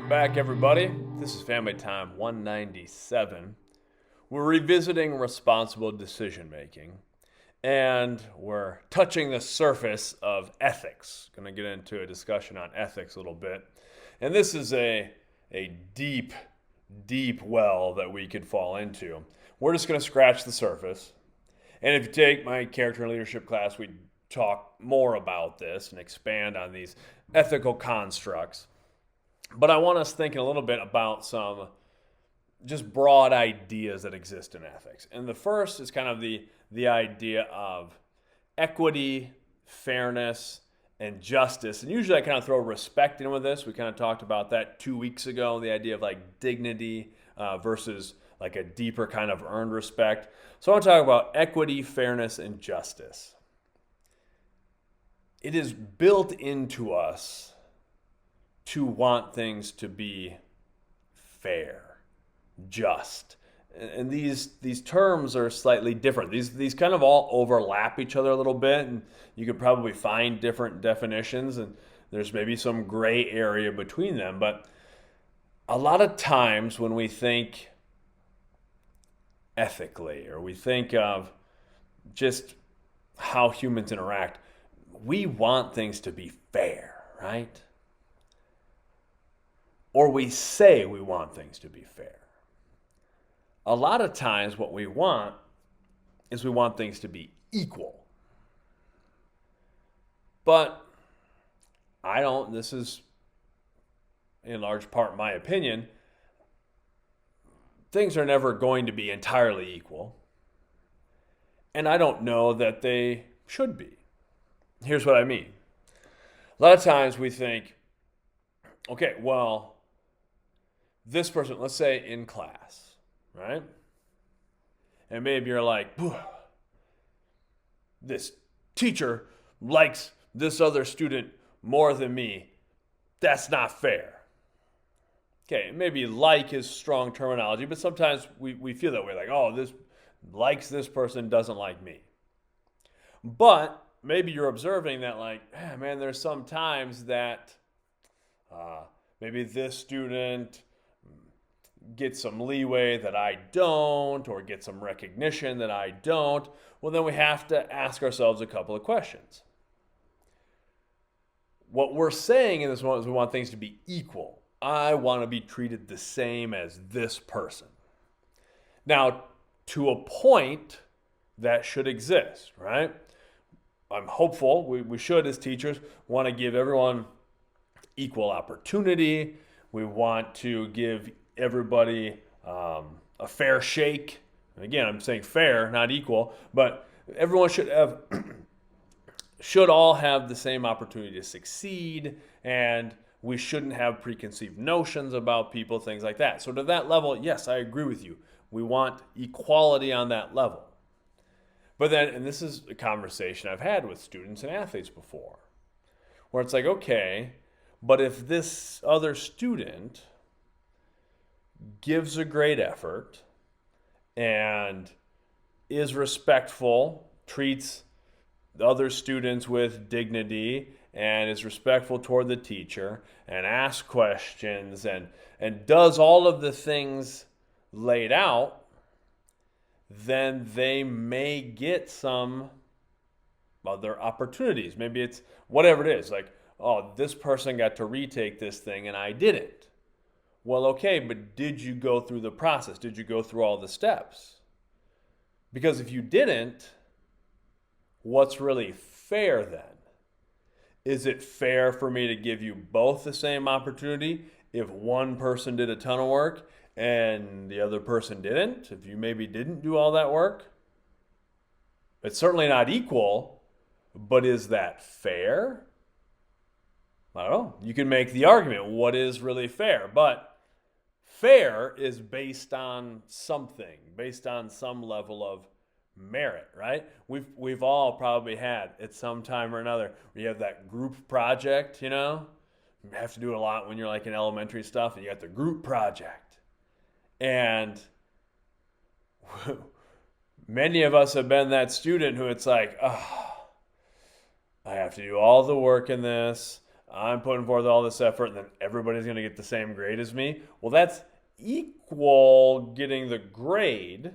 Welcome back, everybody. This is Family Time 197. We're revisiting responsible decision making, and we're touching the surface of ethics. Going to get into a discussion on ethics a little bit. And this is a deep, deep well that we could fall into. We're just going to scratch the surface. And if you take my character and leadership class, we talk more about this and expand on these ethical constructs. But I want us thinking a little bit about some just broad ideas that exist in ethics. And the first is kind of the idea of equity, fairness, and justice. And usually I kind of throw respect in with this. We kind of talked about that 2 weeks ago, the idea of like dignity versus like a deeper kind of earned respect. So I want to talk about equity, fairness, and justice. It is built into us to want things to be fair, just. And these terms are slightly different. These kind of all overlap each other a little bit, and you could probably find different definitions, and there's maybe some gray area between them. But a lot of times when we think ethically, or we think of just how humans interact, we want things to be fair, right? Or we say we want things to be fair. A lot of times what we want is we want things to be equal. But this is in large part my opinion, things are never going to be entirely equal. And I don't know that they should be. Here's what I mean. A lot of times we think, okay, well, this person, let's say in class, right? And maybe you're like, this teacher likes this other student more than me. That's not fair. Okay, maybe like is strong terminology, but sometimes we feel that way, like, oh, this likes this person, doesn't like me. But maybe you're observing that, like, man, there's some times that maybe this student get some leeway that I don't, or get some recognition that I don't. Well, then we have to ask ourselves a couple of questions. What we're saying in this one is we want things to be equal. I want to be treated the same as this person. Now, to a point, that should exist, right? I'm hopeful. We should, as teachers, want to give everyone equal opportunity. We want to give everybody a fair shake. And again, I'm saying fair, not equal, but everyone should all have the same opportunity to succeed, and we shouldn't have preconceived notions about people, things like that. So to that level, yes, I agree with you. We want equality on that level. But then, and this is a conversation I've had with students and athletes before, where it's like, okay, but if this other student gives a great effort and is respectful, treats the other students with dignity, and is respectful toward the teacher, and asks questions, and does all of the things laid out, then they may get some other opportunities. Maybe it's whatever it is, like, oh, this person got to retake this thing and I didn't. Well, okay, but did you go through the process? Did you go through all the steps? Because if you didn't, what's really fair then? Is it fair for me to give you both the same opportunity if one person did a ton of work and the other person didn't? If you maybe didn't do all that work? It's certainly not equal, but is that fair? I don't know. You can make the argument, what is really fair? But fair is based on something, based on some level of merit, right? We've all probably had at some time or another where you have that group project, you know? You have to do it a lot when you're like in elementary stuff, and you got the group project. And many of us have been that student who it's like, oh, I have to do all the work in this. I'm putting forth all this effort and then everybody's going to get the same grade as me. Well, that's equal getting the grade,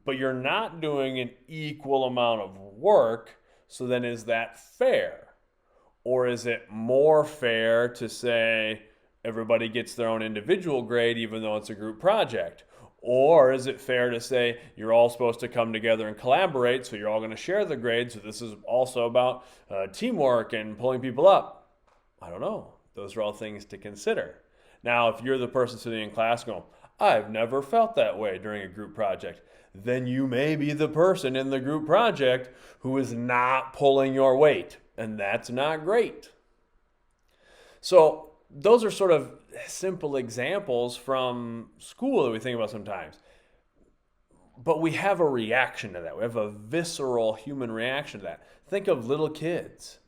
but you're not doing an equal amount of work. So then is that fair? Or is it more fair to say everybody gets their own individual grade even though it's a group project? Or is it fair to say you're all supposed to come together and collaborate, so you're all going to share the grade, so this is also about teamwork and pulling people up? I don't know. Those are all things to consider. Now, if you're the person sitting in class going, I've never felt that way during a group project, then you may be the person in the group project who is not pulling your weight, and that's not great. So those are sort of simple examples from school that we think about sometimes. But we have a reaction to that. We have a visceral human reaction to that. Think of little kids.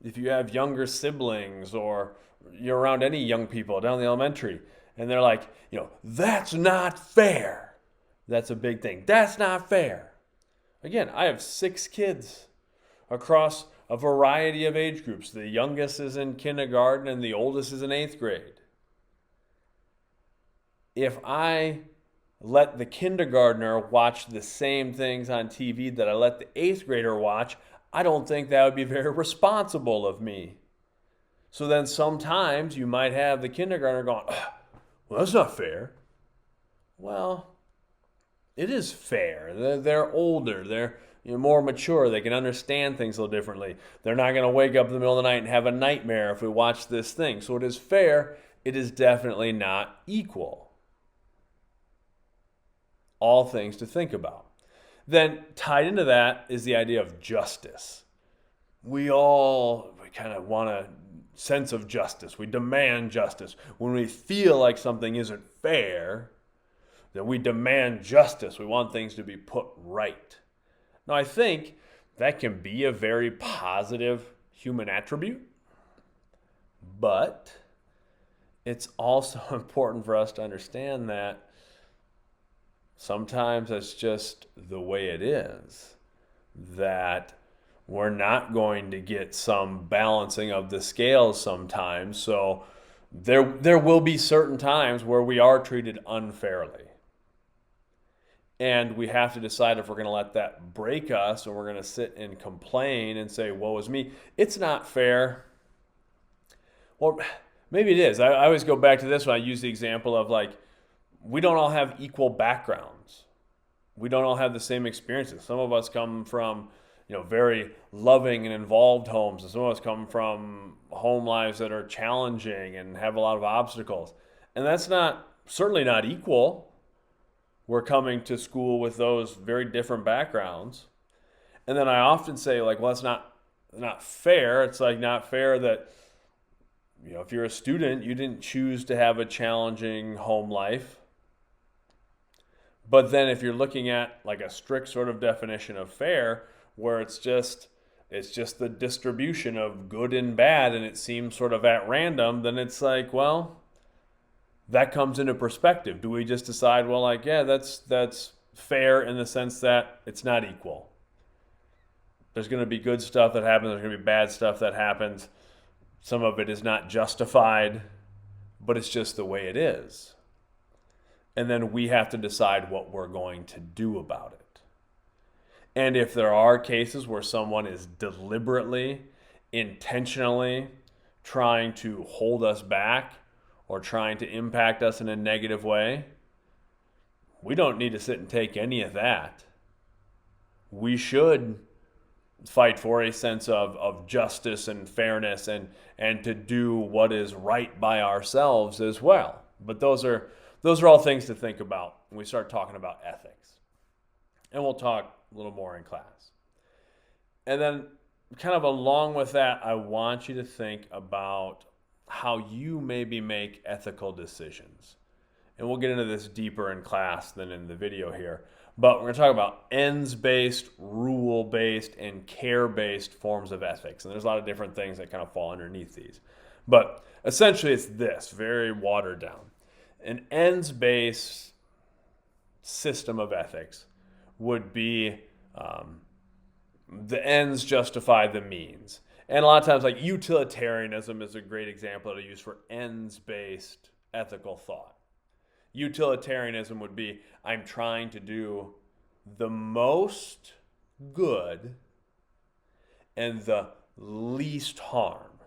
If you have younger siblings or you're around any young people down in the elementary, and they're like, that's not fair. That's a big thing. That's not fair. Again, I have 6 kids across a variety of age groups. The youngest is in kindergarten and the oldest is in 8th grade. If I let the kindergartner watch the same things on TV that I let the 8th grader watch, I don't think that would be very responsible of me. So then sometimes you might have the kindergartner going, well, that's not fair. Well, it is fair. They're older. They're more mature. They can understand things a little differently. They're not going to wake up in the middle of the night and have a nightmare if we watch this thing. So it is fair. It is definitely not equal. All things to think about. Then tied into that is the idea of justice. We kind of want a sense of justice. We demand justice. When we feel like something isn't fair, then we demand justice. We want things to be put right. Now, I think that can be a very positive human attribute, but it's also important for us to understand that sometimes that's just the way it is, that we're not going to get some balancing of the scales sometimes. So there will be certain times where we are treated unfairly. And we have to decide if we're going to let that break us or we're going to sit and complain and say, woe is me. It's not fair. Well, maybe it is. I always go back to this when I use the example of we don't all have equal backgrounds. We don't all have the same experiences. Some of us come from very loving and involved homes, and some of us come from home lives that are challenging and have a lot of obstacles. And that's certainly not equal. We're coming to school with those very different backgrounds. And then I often say, well, it's not fair. It's not fair that, if you're a student, you didn't choose to have a challenging home life. But then if you're looking at a strict sort of definition of fair, where it's just the distribution of good and bad, and it seems sort of at random, then it's well, that comes into perspective. Do we just decide, that's fair in the sense that it's not equal? There's going to be good stuff that happens. There's going to be bad stuff that happens. Some of it is not justified, but it's just the way it is. And then we have to decide what we're going to do about it. And if there are cases where someone is deliberately, intentionally trying to hold us back or trying to impact us in a negative way, we don't need to sit and take any of that. We should fight for a sense of justice and fairness and to do what is right by ourselves as well. But those are all things to think about when we start talking about ethics. And we'll talk a little more in class. And then kind of along with that, I want you to think about how you maybe make ethical decisions. And we'll get into this deeper in class than in the video here. But we're going to talk about ends-based, rule-based, and care-based forms of ethics. And there's a lot of different things that kind of fall underneath these. But essentially it's this, very watered down. An ends-based system of ethics would be the ends justify the means. And a lot of times, like utilitarianism is a great example that I use for ends-based ethical thought. Utilitarianism would be, I'm trying to do the most good and the least harm.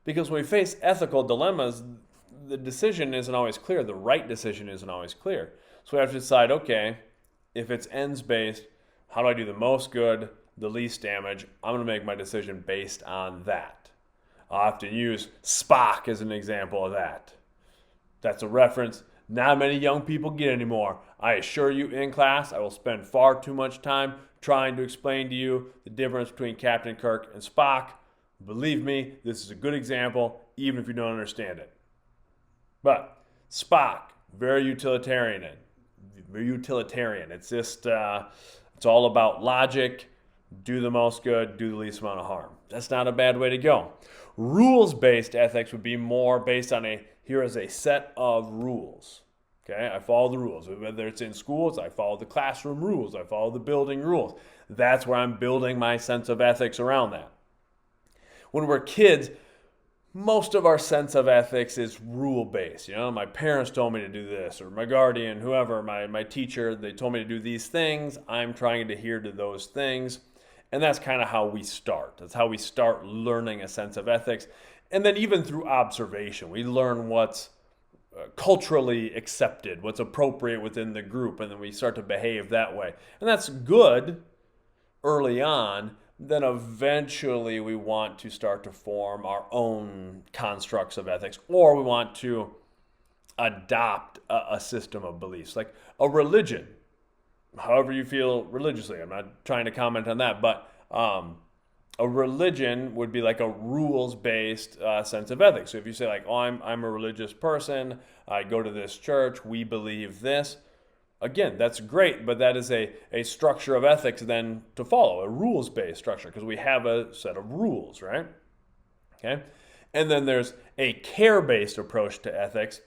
Because when we face ethical dilemmas, the decision isn't always clear. The right decision isn't always clear. So we have to decide, okay, if it's ends-based, how do I do the most good, the least damage? I'm going to make my decision based on that. I'll have to use Spock as an example of that. That's a reference not many young people get anymore. I assure you, in class, I will spend far too much time trying to explain to you the difference between Captain Kirk and Spock. Believe me, this is a good example, even if you don't understand it. But Spock, very utilitarian. It's just, it's all about logic. Do the most good, do the least amount of harm. That's not a bad way to go. Rules-based ethics would be more based on here is a set of rules. Okay, I follow the rules. Whether it's in schools, I follow the classroom rules. I follow the building rules. That's where I'm building my sense of ethics around that. When we're kids, most of our sense of ethics is rule-based. My parents told me to do this, or my guardian, whoever, my teacher, they told me to do these things. I'm trying to adhere to those things. And that's kind of how we start. That's how we start learning a sense of ethics. And then even through observation, we learn what's culturally accepted, what's appropriate within the group, and then we start to behave that way. And that's good early on. Then eventually we want to start to form our own constructs of ethics, or we want to adopt a system of beliefs, like a religion, however you feel religiously. I'm not trying to comment on that, but a religion would be like a rules-based sense of ethics. So if you say like, oh, I'm a religious person, I go to this church, we believe this, again, that's great, but that is a structure of ethics then to follow, a rules-based structure, because we have a set of rules, right? Okay? And then there's a care-based approach to ethics.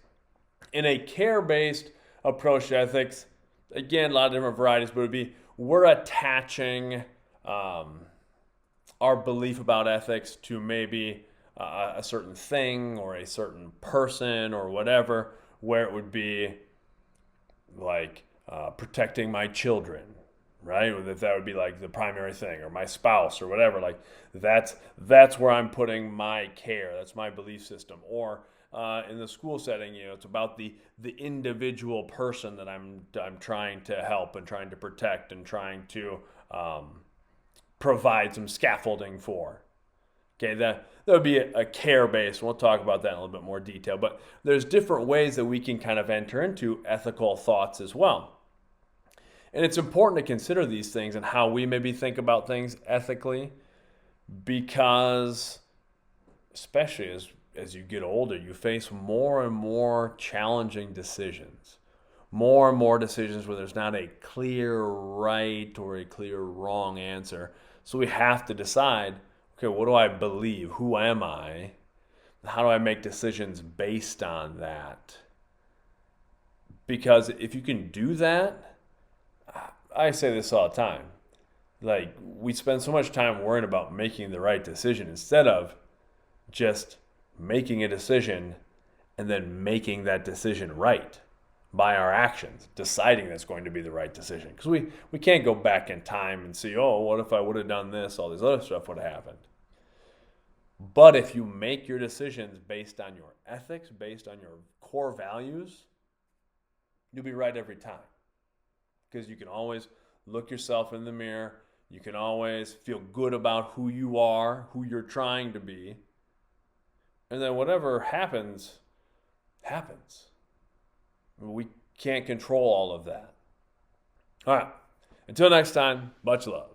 In a care-based approach to ethics, again, a lot of different varieties, but it would be we're attaching our belief about ethics to maybe a certain thing or a certain person or whatever, where it would be like protecting my children, right? That would be like the primary thing, or my spouse or whatever. Like that's where I'm putting my care. That's my belief system. Or in the school setting, it's about the individual person that I'm trying to help and trying to protect and trying to provide some scaffolding for. Okay, that would be a care-based. We'll talk about that in a little bit more detail. But there's different ways that we can kind of enter into ethical thoughts as well. And it's important to consider these things and how we maybe think about things ethically, because especially as you get older, you face more and more challenging decisions. More and more decisions where there's not a clear right or a clear wrong answer. So we have to decide, okay, what do I believe? Who am I? How do I make decisions based on that? Because if you can do that, I say this all the time, like we spend so much time worrying about making the right decision instead of just making a decision and then making that decision right by our actions, deciding that's going to be the right decision. Because we can't go back in time and see, oh, what if I would have done this? All this other stuff would have happened. But if you make your decisions based on your ethics, based on your core values, you'll be right every time. Because you can always look yourself in the mirror. You can always feel good about who you are, who you're trying to be. And then whatever happens, happens. We can't control all of that. All right. Until next time, much love.